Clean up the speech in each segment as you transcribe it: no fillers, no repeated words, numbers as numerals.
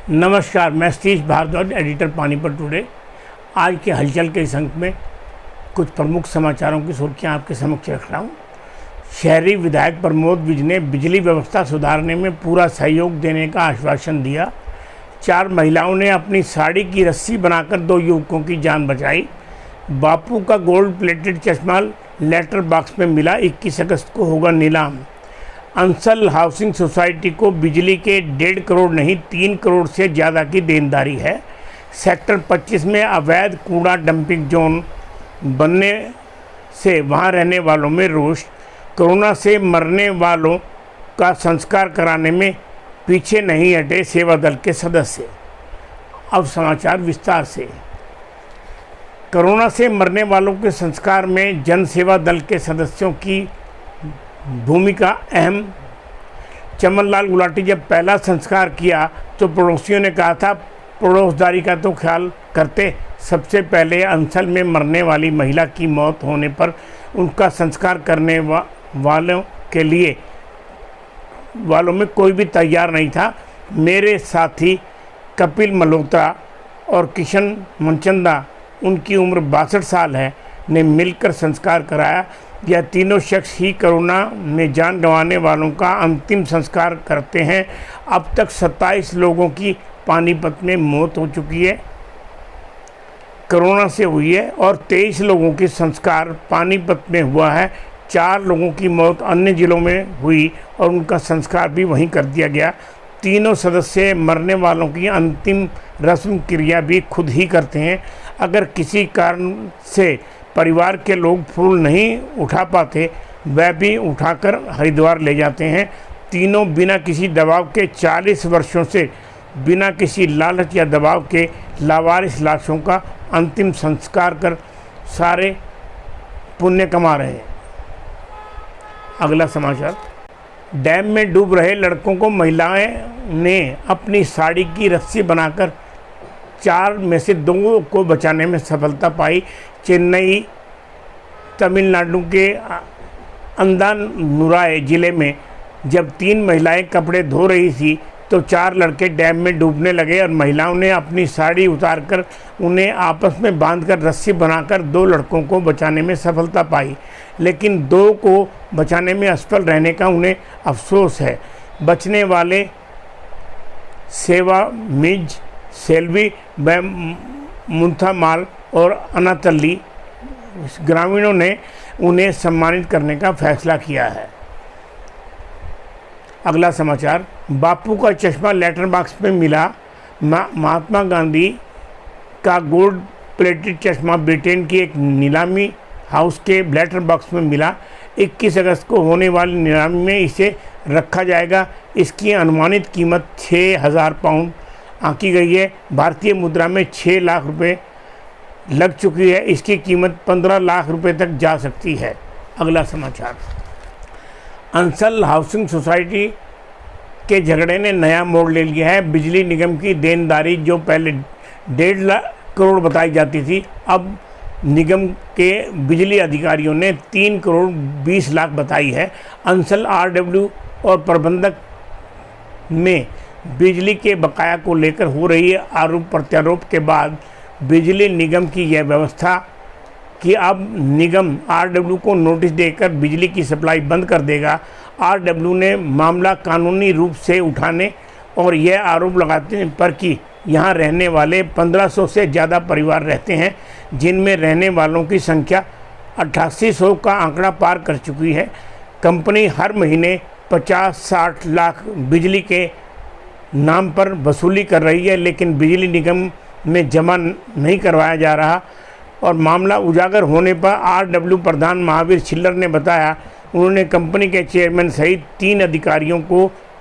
नमस्कार, मैं Satish Bhardwaj, editor Panipat today. आज के हलचल के इस अंक में कुछ प्रमुख समाचारों की सुर्खियां आपके समक्ष रख रहा हूं। शहरी विधायक प्रमोद विज ने बिजली व्यवस्था सुधारने में पूरा सहयोग देने का आश्वासन दिया। 4 महिलाओं ने अपनी साड़ी की रस्सी बनाकर 2 युवकों की जान बचाई। बापू का गोल्ड प्लेटेड चश्मा लेटर बॉक्स में मिला, 21 अगस्त को होगा नीलाम। अंसल हाउसिंग सोसाइटी को बिजली के 1.5 करोड़ नहीं 3 करोड़ से ज़्यादा की देनदारी है। सेक्टर 25 में अवैध कूड़ा डंपिंग जोन बनने से वहां रहने वालों में रोष। कोरोना से मरने वालों का संस्कार कराने में पीछे नहीं हटे सेवा दल के सदस्य। अब समाचार विस्तार से। कोरोना से मरने वालों के संस्कार में जन सेवा दल के सदस्यों की भूमिका अहम। चमनलाल गुलाटी जब पहला संस्कार किया तो पड़ोसियों ने कहा था पड़ोसदारी का तो ख्याल करते। सबसे पहले अंसल में मरने वाली महिला की मौत होने पर उनका संस्कार करने वालों में कोई भी तैयार नहीं था। मेरे साथी कपिल मल्होत्रा और किशन मनचंदा, उनकी उम्र 62 साल है, ने मिलकर संस्कार कराया। यह तीनों शख्स ही कोरोना में जान गंवाने वालों का अंतिम संस्कार करते हैं। अब तक 27 लोगों की पानीपत में मौत हो चुकी है, कोरोना से हुई है, और 23 लोगों की संस्कार पानीपत में हुआ है। 4 लोगों की मौत अन्य जिलों में हुई और उनका संस्कार भी वहीं कर दिया गया। तीनों सदस्य मरने वालों की अंतिम रस्म क्रिया भी खुद ही करते हैं। अगर किसी कारण से परिवार के लोग फूल नहीं उठा पाते, वह भी उठाकर हरिद्वार ले जाते हैं। तीनों बिना किसी दबाव के 40 वर्षों से बिना किसी लालच या दबाव के लावारिस लाशों का अंतिम संस्कार कर सारे पुण्य कमा रहे हैं। अगला समाचार। डैम में डूब रहे लड़कों को महिलाएं ने अपनी साड़ी की रस्सी बनाकर 4 में से 2 को बचाने में सफलता पाई। चेन्नई तमिलनाडु के अंदानुराई जिले में जब 3 महिलाएं कपड़े धो रही थी तो 4 लड़के डैम में डूबने लगे और महिलाओं ने अपनी साड़ी उतारकर उन्हें आपस में बांधकर रस्सी बनाकर 2 लड़कों को बचाने में सफलता पाई, लेकिन 2 को बचाने में असफल रहने का उन्हें अफसोस है। बचने वाले सेवा मिज, सेल्वी, मुंथामाल और अनातल्ली ग्रामीणों ने उन्हें सम्मानित करने का फैसला किया है। अगला समाचार। बापू का चश्मा लेटर बॉक्स में मिला। महात्मा गांधी का गोल्ड प्लेटेड चश्मा ब्रिटेन की एक नीलामी हाउस के लेटर बॉक्स में मिला। 21 अगस्त को होने वाली नीलामी में इसे रखा जाएगा। इसकी अनुमानित कीमत 6000 पाउंड आंकी गई है। भारतीय मुद्रा में 6 लाख रुपए लग चुकी है। इसकी कीमत 15 लाख रुपए तक जा सकती है। अगला समाचार। अंसल हाउसिंग सोसाइटी के झगड़े ने नया मोड़ ले लिया है। बिजली निगम की देनदारी जो पहले 1.5 करोड़ बताई जाती थी, अब निगम के बिजली अधिकारियों ने 3 करोड़ 20 लाख बताई है। अंसल RW और प्रबंधक में बिजली के बकाया को लेकर हो रही आरोप प्रत्यारोप के बाद बिजली निगम की यह व्यवस्था कि अब निगम RW को नोटिस देकर बिजली की सप्लाई बंद कर देगा। RW ने मामला कानूनी रूप से उठाने और यह आरोप लगाते पर कि यहाँ रहने वाले 1500 से ज़्यादा परिवार रहते हैं, जिनमें रहने वालों की संख्या 8800 का आंकड़ा पार कर चुकी है। कंपनी हर महीने 50-60 लाख बिजली के नाम पर वसूली कर रही है, लेकिन बिजली निगम में जमा नहीं करवाया जा रहा। और मामला उजागर होने पर RW प्रधान महावीर छिल्लर ने बताया, उन्होंने कंपनी के चेयरमैन सहित 3 अधिकारियों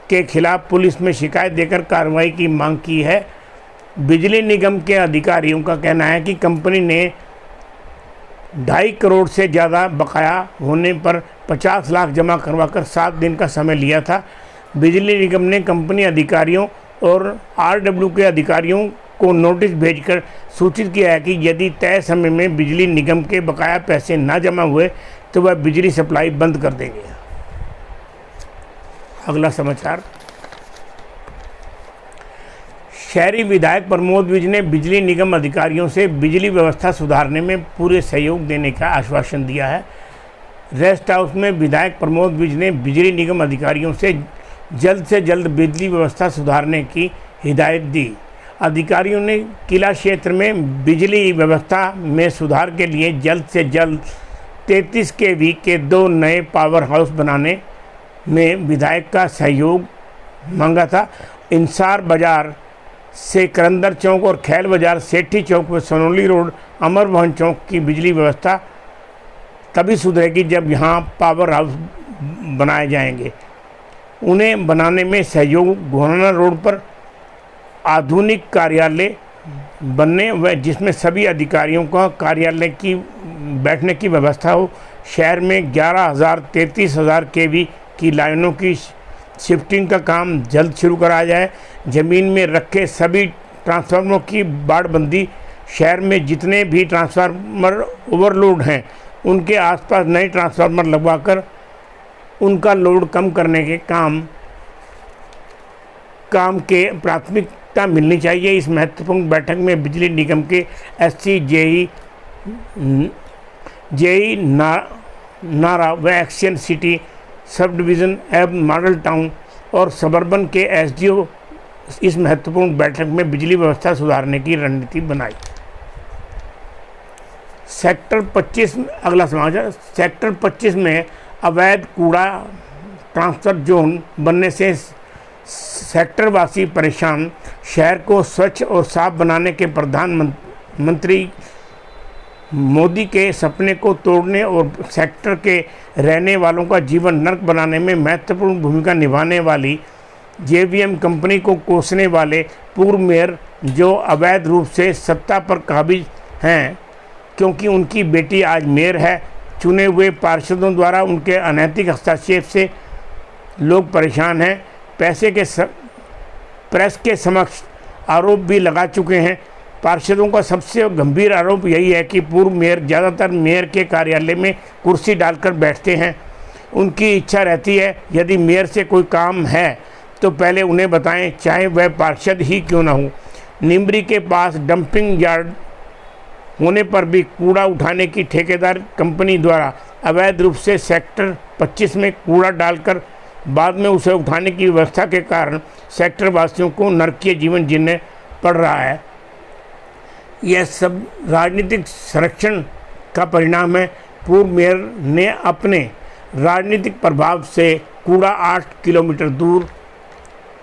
के खिलाफ पुलिस में शिकायत देकर कार्रवाई की मांग की है। बिजली निगम के अधिकारियों का कहना है कि कंपनी ने 2.5 करोड़ से ज़्यादा बकाया होने पर 50 लाख जमा करवाकर 7 दिन का समय लिया था। बिजली निगम ने कंपनी अधिकारियों और RW के अधिकारियों को नोटिस भेजकर सूचित किया है कि यदि तय समय में बिजली निगम के बकाया पैसे न जमा हुए तो वह बिजली सप्लाई बंद कर देंगे। अगला समाचार। शहरी विधायक प्रमोद विज ने बिजली निगम अधिकारियों से बिजली व्यवस्था सुधारने में पूरे सहयोग देने का आश्वासन दिया है। रेस्ट हाउस में विधायक प्रमोद विज ने बिजली निगम अधिकारियों से जल्द बिजली व्यवस्था सुधारने की हिदायत दी। अधिकारियों ने किला क्षेत्र में बिजली व्यवस्था में सुधार के लिए जल्द से जल्द 33 kV के 2 नए पावर हाउस बनाने में विधायक का सहयोग मांगा था। इंसार बाजार से करंदर चौक और खैल बाजार सेठी चौक व सोनोली रोड अमर मोहन चौक की बिजली व्यवस्था तभी सुधरेगी जब यहाँ पावर हाउस बनाए जाएंगे। उन्हें बनाने में सहयोग घोराना रोड पर आधुनिक कार्यालय बनने व जिसमें सभी अधिकारियों का कार्यालय की बैठने की व्यवस्था हो। शहर में 11,000 33,000 kV की लाइनों की शिफ्टिंग का काम जल्द शुरू कराया जाए। ज़मीन में रखे सभी ट्रांसफार्मरों की बाड़बंदी, शहर में जितने भी ट्रांसफार्मर ओवरलोड हैं उनके आसपास नए ट्रांसफार्मर लगवाकर उनका लोड कम करने के काम के प्राथमिकता मिलनी चाहिए। इस महत्वपूर्ण बैठक में बिजली निगम के SC जेई नारा व एक्शन सिटी सब डिवीज़न एवं मॉडल टाउन और सबर्बन के SDO इस महत्वपूर्ण बैठक में बिजली व्यवस्था सुधारने की रणनीति बनाई। सेक्टर 25 अगला समाचार। सेक्टर 25 में अवैध कूड़ा ट्रांसफर जोन बनने से सेक्टरवासी परेशान। शहर को स्वच्छ और साफ बनाने के प्रधानमंत्री मोदी के सपने को तोड़ने और सेक्टर के रहने वालों का जीवन नर्क बनाने में महत्वपूर्ण भूमिका निभाने वाली JVM कंपनी को कोसने वाले पूर्व मेयर जो अवैध रूप से सत्ता पर काबिज हैं क्योंकि उनकी बेटी आज मेयर है, चुने हुए पार्षदों द्वारा उनके अनैतिक हस्तक्षेप से लोग परेशान हैं। प्रेस के समक्ष आरोप भी लगा चुके हैं। पार्षदों का सबसे गंभीर आरोप यही है कि पूर्व मेयर ज़्यादातर मेयर के कार्यालय में कुर्सी डालकर बैठते हैं। उनकी इच्छा रहती है यदि मेयर से कोई काम है तो पहले उन्हें बताएं, चाहे वह पार्षद ही क्यों ना हो। निम्बरी के पास डंपिंग यार्ड होने पर भी कूड़ा उठाने की ठेकेदार कंपनी द्वारा अवैध रूप से सेक्टर 25 में कूड़ा डालकर बाद में उसे उठाने की व्यवस्था के कारण सेक्टर वासियों को नरकीय जीवन जीने पड़ रहा है। यह सब राजनीतिक संरक्षण का परिणाम है। पूर्व मेयर ने अपने राजनीतिक प्रभाव से कूड़ा 8 किलोमीटर दूर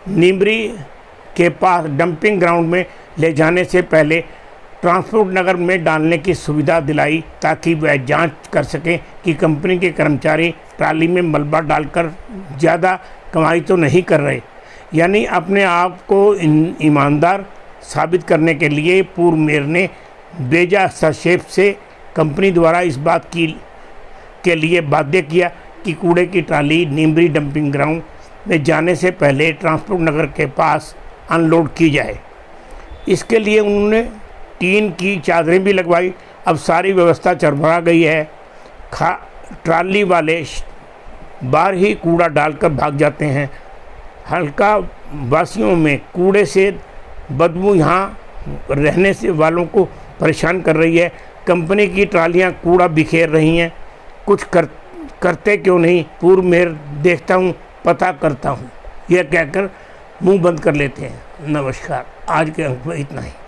निम्बरी के पास डंपिंग ग्राउंड में ले जाने से पहले ट्रांसपोर्ट नगर में डालने की सुविधा दिलाई ताकि वह जांच कर सकें कि कंपनी के कर्मचारी ट्राली में मलबा डालकर ज़्यादा कमाई तो नहीं कर रहे। यानी अपने आप को ईमानदार साबित करने के लिए पूर्व मेयर ने बेजा हस्तक्षेप से कंपनी द्वारा इस बात के लिए बाध्य किया कि कूड़े की ट्राली निम्बरी डंपिंग ग्राउंड में जाने से पहले ट्रांसपोर्ट नगर के पास अनलोड की जाए। इसके लिए उन्होंने टीन की चादरें भी लगवाई। अब सारी व्यवस्था चरमरा गई है। ट्राली वाले बाहर ही कूड़ा डालकर भाग जाते हैं। हल्का वासियों में कूड़े से बदबू यहाँ रहने से वालों को परेशान कर रही है। कंपनी की ट्रालियाँ कूड़ा बिखेर रही हैं। कुछ करते क्यों नहीं? पूर्व मेयर देखता हूँ, पता करता हूँ, यह कहकर मुंह बंद कर लेते हैं। नमस्कार, आज के अंक में इतना ही।